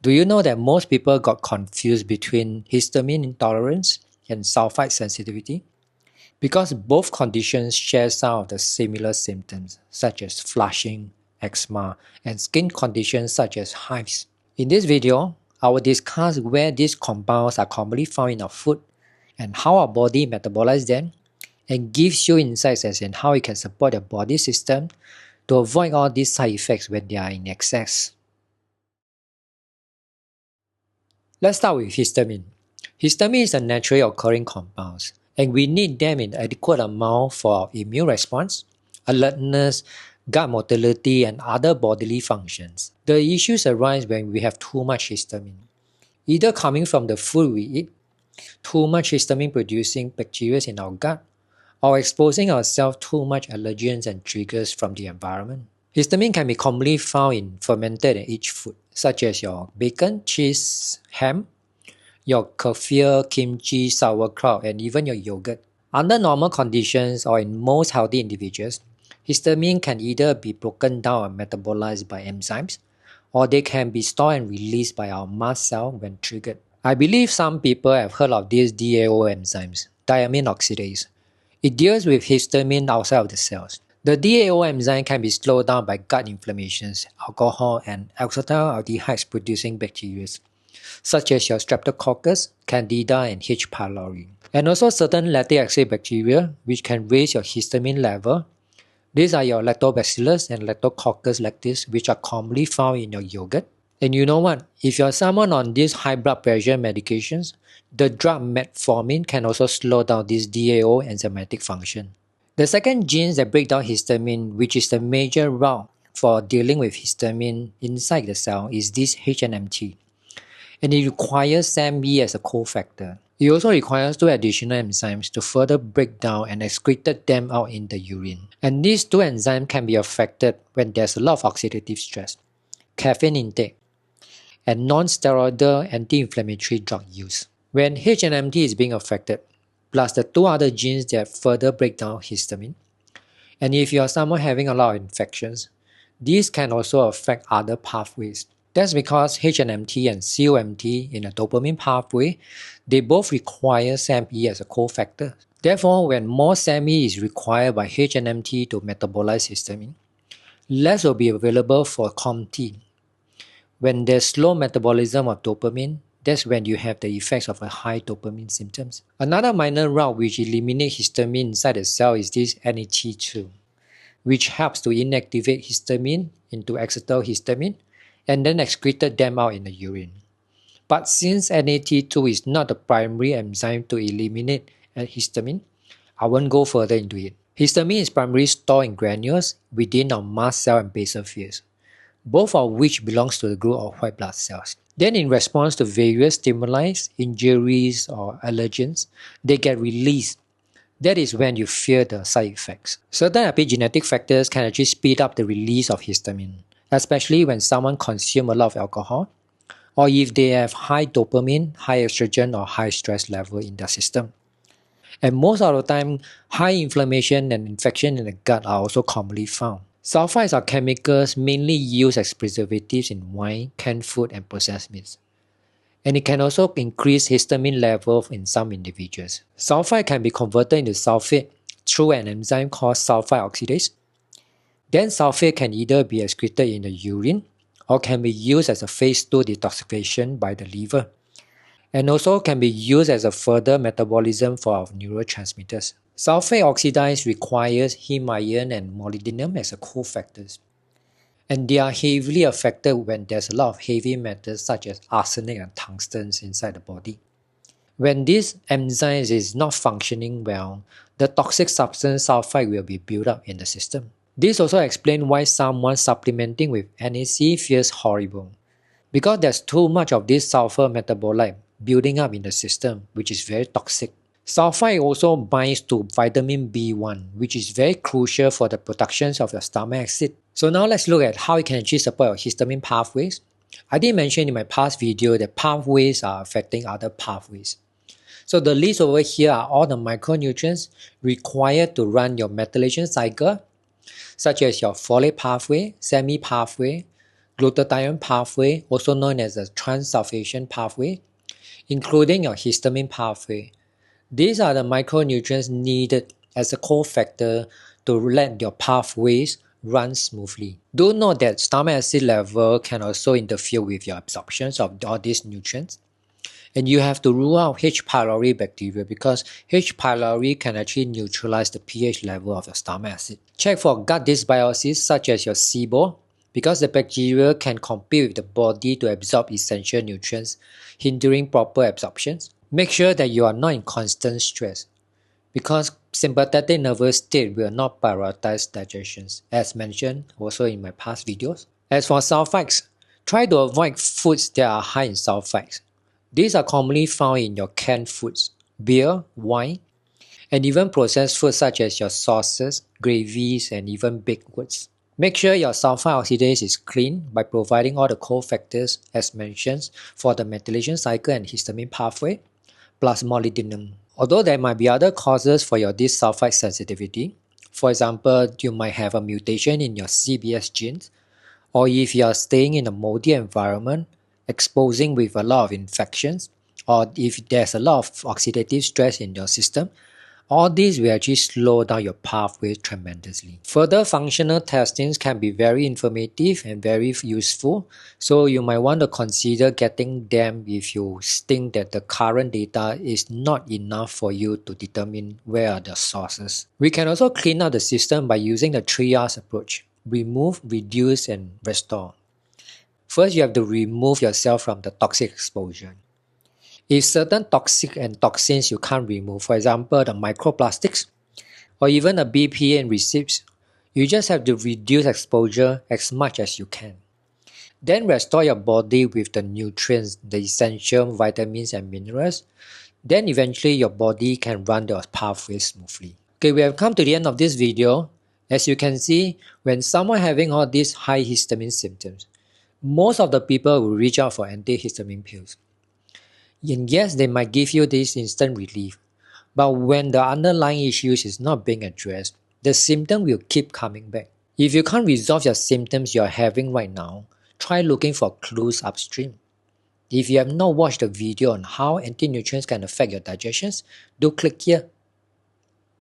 Do you know that most people got confused between histamine intolerance and sulfite sensitivity? Because both conditions share some of the similar symptoms, such as flushing, eczema, and skin conditions such as hives. In this video, I will discuss where these compounds are commonly found in our food and how our body metabolizes them, and gives you insights as in how it can support your body system to avoid all these side effects when they are in excess. Let's start with histamine. Histamine is a naturally occurring compound, and we need them in adequate amount for our immune response, alertness, gut motility, and other bodily functions. The issues arise when we have too much histamine, either coming from the food we eat, too much histamine producing bacteria in our gut, or exposing ourselves to too much allergens and triggers from the environment. Histamine can be commonly found in fermented and aged food, such as your bacon, cheese, ham, your kefir, kimchi, sauerkraut, and even your yogurt. Under normal conditions or in most healthy individuals, histamine can either be broken down and metabolized by enzymes, or they can be stored and released by our mast cell when triggered. I believe some people have heard of these DAO enzymes, diamine oxidase. It deals with histamine outside of the cells. The DAO enzyme can be slowed down by gut inflammations, alcohol, and acetaldehydes producing bacteria, such as your Streptococcus, Candida, and H. pylori. And also certain lactic acid bacteria, which can raise your histamine level. These are your Lactobacillus and Lactococcus lactis, which are commonly found in your yogurt. And you know what? If you're someone on these high blood pressure medications, the drug metformin can also slow down this DAO enzymatic function. The second gene that break down histamine, which is the major route for dealing with histamine inside the cell, is this HNMT. And it requires SAMe as a cofactor. It also requires two additional enzymes to further break down and excrete them out in the urine. And these two enzymes can be affected when there's a lot of oxidative stress, caffeine intake, and non-steroidal anti-inflammatory drug use. When HNMT is being affected, plus the two other genes that further break down histamine, and if you are someone having a lot of infections, these can also affect other pathways. That's because HNMT and COMT in a dopamine pathway, they both require SAMe as a cofactor. Therefore, when more SAMe is required by HNMT to metabolize histamine, less will be available for COMT. When there's slow metabolism of dopamine, that's when you have the effects of a high dopamine symptoms. Another minor route which eliminates histamine inside the cell is this NAT2, which helps to inactivate histamine into acetylhistamine and then excreted them out in the urine. But since NAT2 is not the primary enzyme to eliminate histamine, I won't go further into it. Histamine is primarily stored in granules within our mast cell and basophils, both of which belongs to the group of white blood cells. Then in response to various stimuli, injuries, or allergens, they get released. That is when you fear the side effects. Certain epigenetic factors can actually speed up the release of histamine, especially when someone consumes a lot of alcohol, or if they have high dopamine, high estrogen, or high stress level in their system. And most of the time, high inflammation and infection in the gut are also commonly found. Sulfites are chemicals mainly used as preservatives in wine, canned food, and processed meats. And it can also increase histamine level in some individuals. Sulfite can be converted into sulfate through an enzyme called sulfite oxidase. Then sulfate can either be excreted in the urine or can be used as a phase 2 detoxification by the liver, and also can be used as a further metabolism for our neurotransmitters. Sulfate oxidase requires heme iron and molybdenum as a cofactors, and they are heavily affected when there's a lot of heavy metals such as arsenic and tungsten inside the body. When this enzyme is not functioning well, the toxic substance sulfite will be built up in the system. This also explains why someone supplementing with NAC feels horrible, because there's too much of this sulfur metabolite building up in the system, which is very toxic. Sulfite also binds to vitamin B1, which is very crucial for the production of your stomach acid. So now let's look at how it can actually support your histamine pathways. I did mention in my past video that pathways are affecting other pathways. So the list over here are all the micronutrients required to run your methylation cycle, such as your folate pathway, SAMe pathway, glutathione pathway, also known as the transsulfation pathway, including your histamine pathway. These are the micronutrients needed as a cofactor to let your pathways run smoothly. Do note that stomach acid level can also interfere with your absorption of all these nutrients. And you have to rule out H. pylori bacteria because H. pylori can actually neutralize the pH level of your stomach acid. Check for gut dysbiosis such as your SIBO because the bacteria can compete with the body to absorb essential nutrients, hindering proper absorption. Make sure that you are not in constant stress because sympathetic nervous state will not prioritize digestion, as mentioned also in my past videos. As for sulfites, try to avoid foods that are high in sulfites. These are commonly found in your canned foods, beer, wine, and even processed foods such as your sauces, gravies, and even baked goods. Make sure your sulfite oxidase is clean by providing all the cofactors as mentioned for the methylation cycle and histamine pathway, plus molybdenum. Although there might be other causes for your sulfite sensitivity, for example, you might have a mutation in your CBS genes, or if you are staying in a moldy environment, exposing with a lot of infections, or if there's a lot of oxidative stress in your system, all these will actually slow down your pathway tremendously. Further functional testings can be very informative and very useful, so you might want to consider getting them if you think that the current data is not enough for you to determine where are the sources. We can also clean up the system by using the 3R's approach: remove, reduce, and restore. First, you have to remove yourself from the toxic exposure. If certain toxic and toxins you can't remove, for example the microplastics or even the BPA and receipts, you just have to reduce exposure as much as you can. Then restore your body with the nutrients, the essential vitamins and minerals. Then eventually your body can run the pathway smoothly. Okay, we have come to the end of this video. As you can see, when someone having all these high histamine symptoms, most of the people will reach out for antihistamine pills. And yes, they might give you this instant relief, but when the underlying issues is not being addressed, the symptom will keep coming back. If you can't resolve your symptoms you're having right now, try looking for clues upstream. If you have not watched the video on how anti-nutrients can affect your digestion, do click here.